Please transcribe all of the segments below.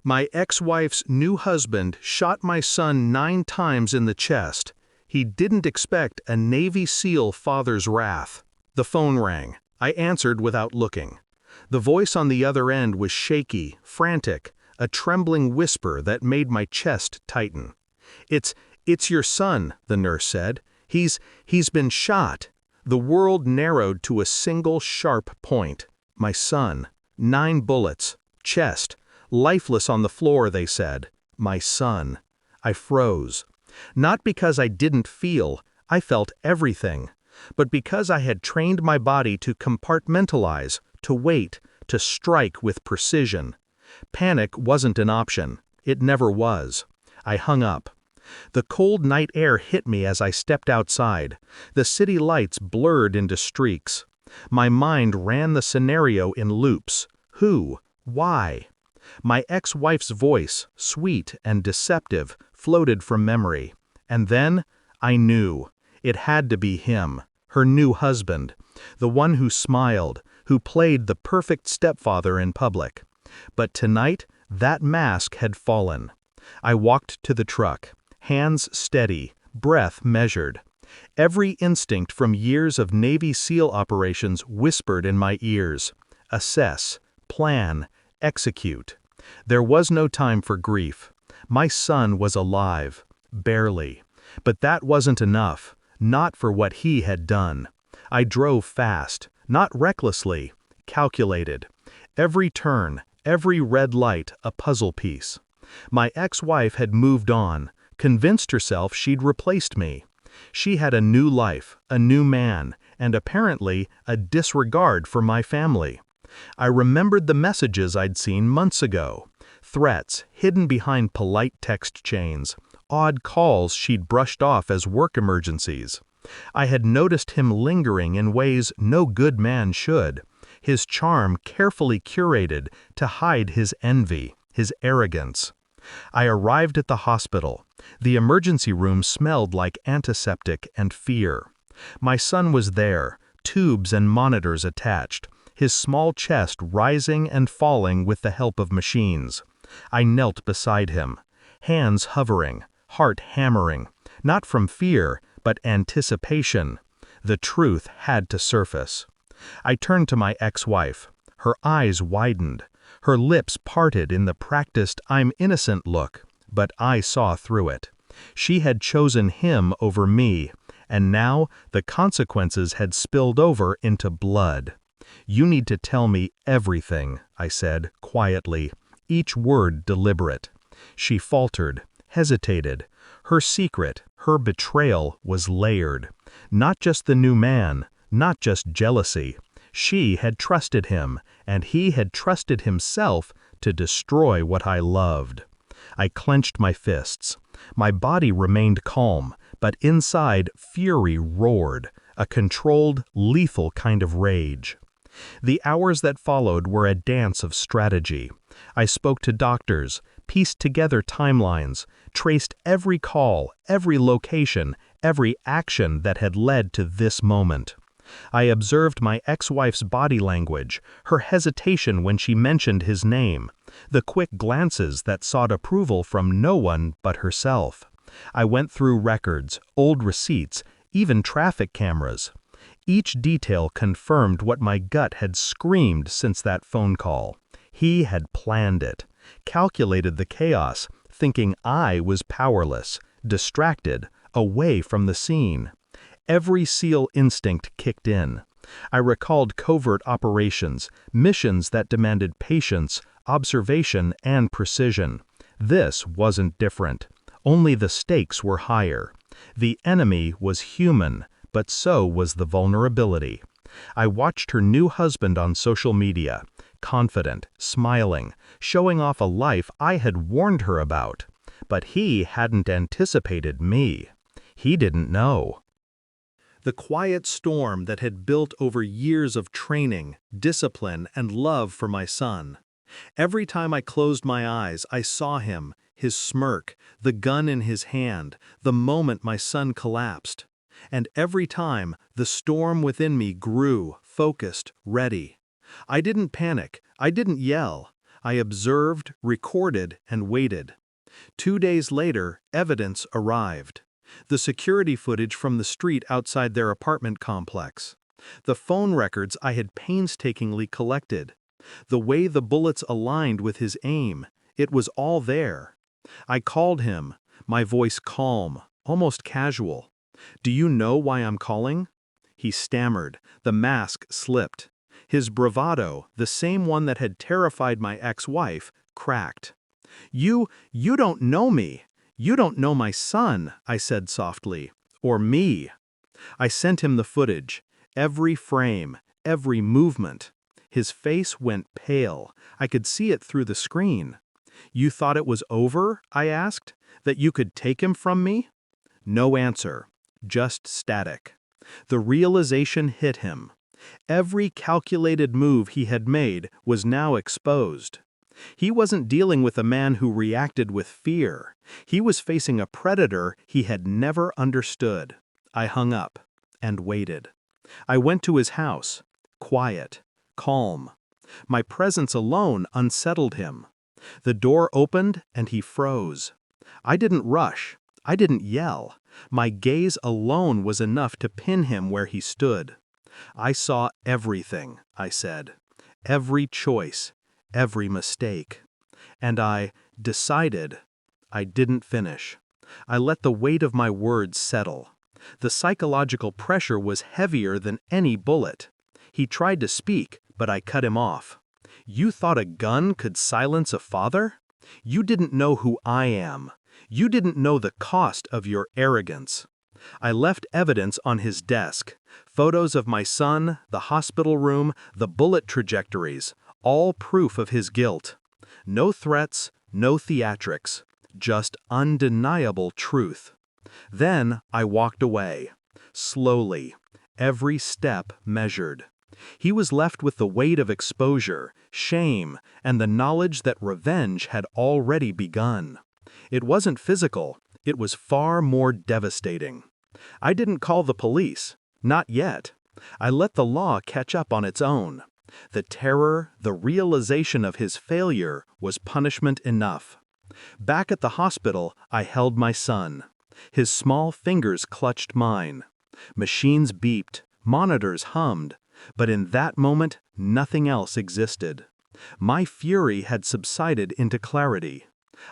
My ex-wife's new husband shot my son 9 times in the chest. He didn't expect a Navy SEAL father's wrath. The phone rang. I answered without looking. The voice on the other end was shaky, frantic, a trembling whisper that made my chest tighten. It's your son," the nurse said. He's been shot." The world narrowed to a single sharp point. My son. 9 bullets. Chest. Lifeless on the floor, they said. My son. I froze. Not because I didn't feel, I felt everything, but because I had trained my body to compartmentalize, to wait, to strike with precision. Panic wasn't an option. It never was. I hung up. The cold night air hit me as I stepped outside. The city lights blurred into streaks. My mind ran the scenario in loops. Who? Why? My ex-wife's voice, sweet and deceptive, floated from memory. And then, I knew. It had to be him, her new husband, the one who smiled, who played the perfect stepfather in public. But tonight, that mask had fallen. I walked to the truck, hands steady, breath measured. Every instinct from years of Navy SEAL operations whispered in my ears. Assess, plan, execute. There was no time for grief. My son was alive, barely. But that wasn't enough, not for what he had done. I drove fast, not recklessly, calculated. Every turn, every red light, a puzzle piece. My ex-wife had moved on, convinced herself she'd replaced me. She had a new life, a new man, and apparently a disregard for my family. I remembered the messages I'd seen months ago. Threats hidden behind polite text chains, odd calls she'd brushed off as work emergencies. I had noticed him lingering in ways no good man should, his charm carefully curated to hide his envy, his arrogance. I arrived at the hospital. The emergency room smelled like antiseptic and fear. My son was there, tubes and monitors attached, his small chest rising and falling with the help of machines. I knelt beside him, hands hovering, heart hammering, not from fear, but anticipation. The truth had to surface. I turned to my ex-wife. Her eyes widened. Her lips parted in the practiced "I'm innocent" look, but I saw through it. She had chosen him over me, and now the consequences had spilled over into blood. "You need to tell me everything," I said, quietly, each word deliberate. She faltered, hesitated. Her secret, her betrayal was layered. Not just the new man, not just jealousy. She had trusted him, and he had trusted himself to destroy what I loved. I clenched my fists. My body remained calm, but inside fury roared, a controlled, lethal kind of rage. The hours that followed were a dance of strategy. I spoke to doctors, pieced together timelines, traced every call, every location, every action that had led to this moment. I observed my ex-wife's body language, her hesitation when she mentioned his name, the quick glances that sought approval from no one but herself. I went through records, old receipts, even traffic cameras. Each detail confirmed what my gut had screamed since that phone call. He had planned it, calculated the chaos, thinking I was powerless, distracted, away from the scene. Every SEAL instinct kicked in. I recalled covert operations, missions that demanded patience, observation, and precision. This wasn't different. Only the stakes were higher. The enemy was human, but so was the vulnerability. I watched her new husband on social media, confident, smiling, showing off a life I had warned her about. But he hadn't anticipated me. He didn't know. The quiet storm that had built over years of training, discipline, and love for my son. Every time I closed my eyes, I saw him, his smirk, the gun in his hand, the moment my son collapsed. And every time, the storm within me grew, focused, ready. I didn't panic. I didn't yell. I observed, recorded, and waited. 2 days later, evidence arrived. The security footage from the street outside their apartment complex. The phone records I had painstakingly collected. The way the bullets aligned with his aim, it was all there. I called him, my voice calm, almost casual. "Do you know why I'm calling?" He stammered, the mask slipped. His bravado, the same one that had terrified my ex-wife, cracked. You don't know me. You don't know my son," I said softly. "Or me." I sent him the footage, every frame, every movement. His face went pale. I could see it through the screen. "You thought it was over?" I asked. "That you could take him from me?" No answer, just static. The realization hit him. Every calculated move he had made was now exposed. He wasn't dealing with a man who reacted with fear. He was facing a predator he had never understood. I hung up and waited. I went to his house, quiet, calm. My presence alone unsettled him. The door opened and he froze. I didn't rush. I didn't yell. My gaze alone was enough to pin him where he stood. "I saw everything," I said. "Every choice, every mistake." And I decided. I didn't finish. I let the weight of my words settle. The psychological pressure was heavier than any bullet. He tried to speak, but I cut him off. "You thought a gun could silence a father? You didn't know who I am. You didn't know the cost of your arrogance." I left evidence on his desk. Photos of my son, the hospital room, the bullet trajectories, all proof of his guilt. No threats, no theatrics, just undeniable truth. Then I walked away, slowly, every step measured. He was left with the weight of exposure, shame, and the knowledge that revenge had already begun. It wasn't physical, it was far more devastating. I didn't call the police, not yet. I let the law catch up on its own. The terror, the realization of his failure was punishment enough. Back at the hospital, I held my son. His small fingers clutched mine. Machines beeped, monitors hummed, but in that moment, nothing else existed. My fury had subsided into clarity.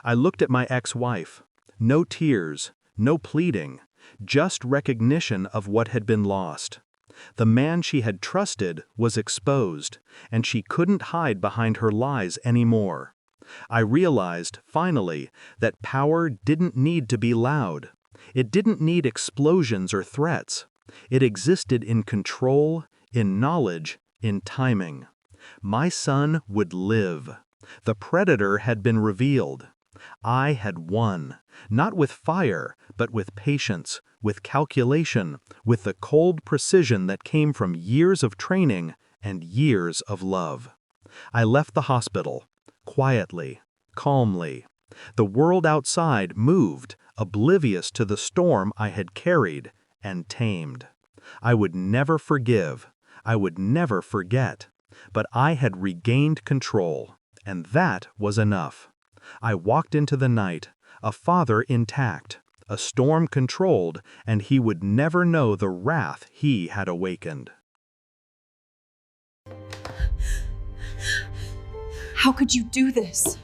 I looked at my ex-wife. No tears, no pleading, just recognition of what had been lost. The man she had trusted was exposed, and she couldn't hide behind her lies anymore. I realized, finally, that power didn't need to be loud. It didn't need explosions or threats. It existed in control, in knowledge, in timing. My son would live. The predator had been revealed. I had won, not with fire, but with patience, with calculation, with the cold precision that came from years of training and years of love. I left the hospital, quietly, calmly. The world outside moved, oblivious to the storm I had carried and tamed. I would never forgive, I would never forget, but I had regained control, and that was enough. I walked into the night, a father intact, a storm controlled, and he would never know the wrath he had awakened. How could you do this?